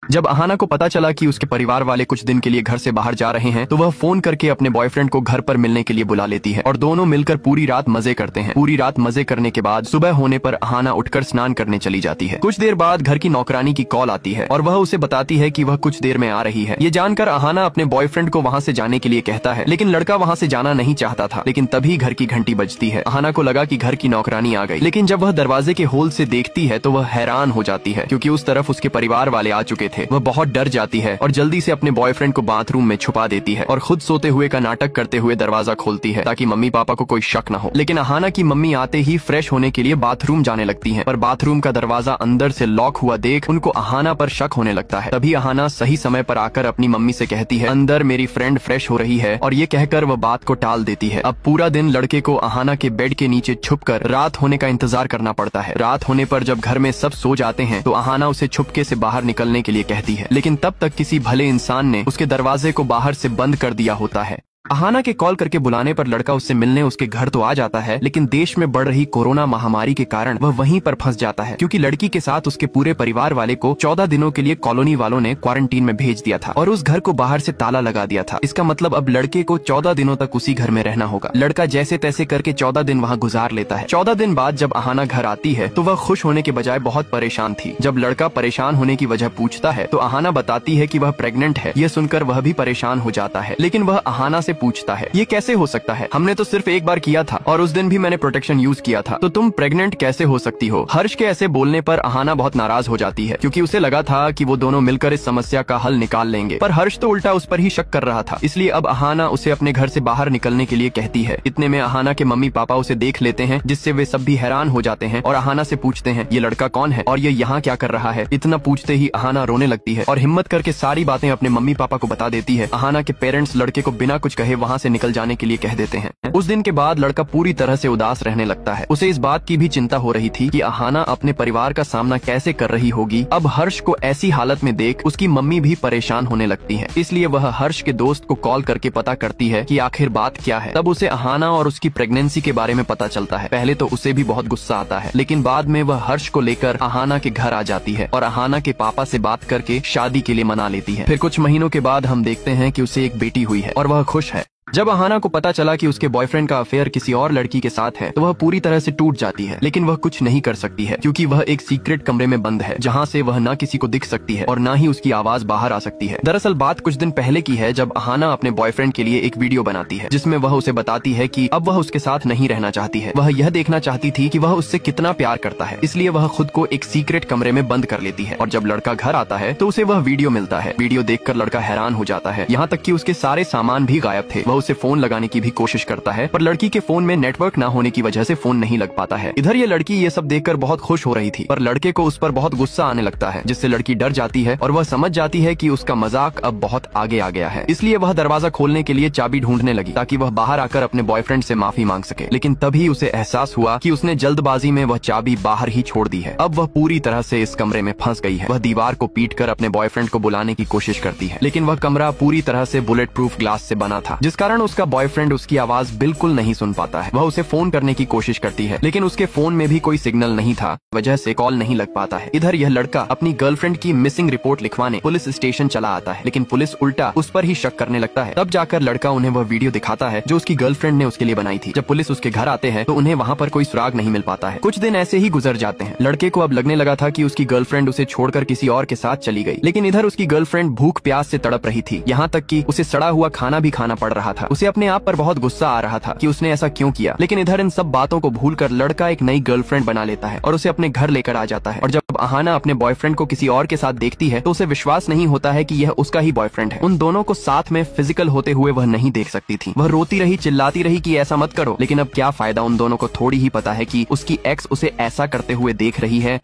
जब अहाना को पता चला कि उसके परिवार वाले कुछ दिन के लिए घर से बाहर जा रहे हैं तो वह फोन करके अपने बॉयफ्रेंड को घर पर मिलने के लिए बुला लेती है और दोनों मिलकर पूरी रात मजे करते हैं। पूरी रात मजे करने के बाद सुबह होने पर अहाना उठकर स्नान करने चली जाती है। कुछ देर बाद घर की नौकरानी की कॉल आती है और वह उसे बताती है कि वह कुछ देर में आ रही है। ये जानकर अहाना अपने बॉयफ्रेंड को वहाँ से जाने के लिए कहता है, लेकिन लड़का वहाँ से जाना नहीं चाहता था। लेकिन तभी घर की घंटी बजती है। अहाना को लगा कि घर की नौकरानी आ गई, लेकिन जब वह दरवाजे के होल से देखती है तो वह हैरान हो जाती है क्योंकि उस तरफ उसके परिवार वाले आ चुके थे। वह बहुत डर जाती है और जल्दी से अपने बॉयफ्रेंड को बाथरूम में छुपा देती है और खुद सोते हुए का नाटक करते हुए दरवाजा खोलती है ताकि मम्मी पापा को कोई शक न हो। लेकिन अहाना की मम्मी आते ही फ्रेश होने के लिए बाथरूम जाने लगती हैं, पर बाथरूम का दरवाजा अंदर से लॉक हुआ देख उनको अहाना पर शक होने लगता है। तभी अहाना सही समय पर आकर अपनी मम्मी से कहती है, अंदर मेरी फ्रेंड फ्रेश हो रही है, और ये कहकर वह बात को टाल देती है। अब पूरा दिन लड़के को अहाना के बेड के नीचे छुपकर रात होने का इंतजार करना पड़ता है। रात होने पर जब घर में सब सो जाते हैं तो अहाना उसे छुपके से बाहर निकलने के लिए कहती है, लेकिन तब तक किसी भले इंसान ने उसके दरवाजे को बाहर से बंद कर दिया होता है। अहाना के कॉल करके बुलाने पर लड़का उससे मिलने उसके घर तो आ जाता है, लेकिन देश में बढ़ रही कोरोना महामारी के कारण वह वहीं पर फंस जाता है क्योंकि लड़की के साथ उसके पूरे परिवार वाले को 14 दिनों के लिए कॉलोनी वालों ने क्वारंटीन में भेज दिया था और उस घर को बाहर से ताला लगा दिया था। इसका मतलब अब लड़के को 14 दिनों तक उसी घर में रहना होगा। लड़का जैसे तैसे करके 14 दिन वहाँ गुजार लेता है। 14 दिन बाद जब अहाना घर आती है तो वह खुश होने के बजाय बहुत परेशान थी। जब लड़का परेशान होने की वजह पूछता है तो अहाना बताती है कि वह प्रेग्नेंट है। यह सुनकर वह भी परेशान हो जाता है, लेकिन वह अहाना से पूछता है, ये कैसे हो सकता है? हमने तो सिर्फ एक बार किया था और उस दिन भी मैंने प्रोटेक्शन यूज किया था, तो तुम प्रेग्नेंट कैसे हो सकती हो? हर्ष के ऐसे बोलने पर अहाना बहुत नाराज हो जाती है क्योंकि उसे लगा था कि वो दोनों मिलकर इस समस्या का हल निकाल लेंगे, पर हर्ष तो उल्टा उस पर ही शक कर रहा था। इसलिए अब अहाना उसे अपने घर से बाहर निकलने के लिए कहती है। इतने में अहाना के मम्मी पापा उसे देख लेते हैं, जिससे वे सब भी हैरान हो जाते हैं और अहाना से पूछते हैं, ये लड़का कौन है और ये यहाँ क्या कर रहा है? इतना पूछते ही अहाना रोने लगती है और हिम्मत करके सारी बातें अपने मम्मी पापा को बता देती है। अहाना के पेरेंट्स लड़के को बिना कुछ कहे वहाँ से निकल जाने के लिए कह देते हैं। उस दिन के बाद लड़का पूरी तरह से उदास रहने लगता है। उसे इस बात की भी चिंता हो रही थी कि अहाना अपने परिवार का सामना कैसे कर रही होगी। अब हर्ष को ऐसी हालत में देख उसकी मम्मी भी परेशान होने लगती है, इसलिए वह हर्ष के दोस्त को कॉल करके पता करती है कि आखिर बात क्या है। तब उसे अहाना और उसकी प्रेगनेंसी के बारे में पता चलता है। पहले तो उसे भी बहुत गुस्सा आता है, लेकिन बाद में वह हर्ष को लेकर अहाना के घर आ जाती है और अहाना के पापा से बात करके शादी के लिए मना लेती है। फिर कुछ महीनों के बाद हम देखते हैं कि उसे एक बेटी हुई है और वह खुश है। जब अहाना को पता चला कि उसके बॉयफ्रेंड का अफेयर किसी और लड़की के साथ है तो वह पूरी तरह से टूट जाती है, लेकिन वह कुछ नहीं कर सकती है क्योंकि वह एक सीक्रेट कमरे में बंद है जहां से वह न किसी को दिख सकती है और न ही उसकी आवाज बाहर आ सकती है। दरअसल बात कुछ दिन पहले की है जब अहाना अपने बॉयफ्रेंड के लिए एक वीडियो बनाती है जिसमें वह उसे बताती है कि अब वह उसके साथ नहीं रहना चाहती है। वह यह देखना चाहती थी कि वह उससे कितना प्यार करता है, इसलिए वह खुद को एक सीक्रेट कमरे में बंद कर लेती है और जब लड़का घर आता है तो उसे वह वीडियो मिलता है। वीडियो देखकर लड़का हैरान हो जाता है, यहाँ तक कि उसके सारे सामान भी गायब थे। वह उसे फोन लगाने की भी कोशिश करता है, पर लड़की के फोन में नेटवर्क न होने की वजह से फोन नहीं लग पाता है। इधर ये लड़की ये सब देखकर बहुत खुश हो रही थी, पर लड़के को उस पर बहुत गुस्सा आने लगता है, जिससे लड़की डर जाती है और वह समझ जाती है कि उसका मजाक अब बहुत आगे आ गया है। इसलिए वह दरवाजा खोलने के लिए चाबी ढूंढने लगी ताकि वह बाहर आकर अपने बॉयफ्रेंड से माफी मांग सके, लेकिन तभी उसे एहसास हुआ कि उसने जल्दबाजी में वह चाबी बाहर ही छोड़ दी है। अब वह पूरी तरह से इस कमरे में फंस गई है। वह दीवार को पीटकर अपने बॉयफ्रेंड को बुलाने की कोशिश करती है, लेकिन वह कमरा पूरी तरह से बुलेट प्रूफ ग्लास से बना था, जिस कारण उसका बॉयफ्रेंड उसकी आवाज बिल्कुल नहीं सुन पाता है। वह उसे फोन करने की कोशिश करती है, लेकिन उसके फोन में भी कोई सिग्नल नहीं था, वजह से कॉल नहीं लग पाता है। इधर यह लड़का अपनी गर्लफ्रेंड की मिसिंग रिपोर्ट लिखवाने पुलिस स्टेशन चला आता है, लेकिन पुलिस उल्टा उस पर ही शक करने लगता है। तब जाकर लड़का उन्हें वह वीडियो दिखाता है जो उसकी गर्लफ्रेंड ने उसके लिए बनाई थी। जब पुलिस उसके घर आते हैं तो उन्हें वहाँ पर कोई सुराग नहीं मिल पाता है। कुछ दिन ऐसे ही गुजर जाते हैं। लड़के को अब लगने लगा था कि उसकी गर्लफ्रेंड उसे छोड़कर किसी और के साथ चली गई, लेकिन इधर उसकी गर्लफ्रेंड भूख प्यास से तड़प रही थी, यहाँ तक कि उसे सड़ा हुआ खाना भी खाना पड़ रहा था। उसे अपने आप पर बहुत गुस्सा आ रहा था कि उसने ऐसा क्यों किया, लेकिन इधर इन सब बातों को भूलकर लड़का एक नई गर्लफ्रेंड बना लेता है और उसे अपने घर लेकर आ जाता है। और जब अहाना अपने बॉयफ्रेंड को किसी और के साथ देखती है तो उसे विश्वास नहीं होता है कि यह उसका ही बॉयफ्रेंड है। उन दोनों को साथ में फिजिकल होते हुए वह नहीं देख सकती थी। वह रोती रही, चिल्लाती रही कि ऐसा मत करो, लेकिन अब क्या फायदा, उन दोनों को थोड़ी ही पता है कि उसकी एक्स उसे ऐसा करते हुए देख रही है।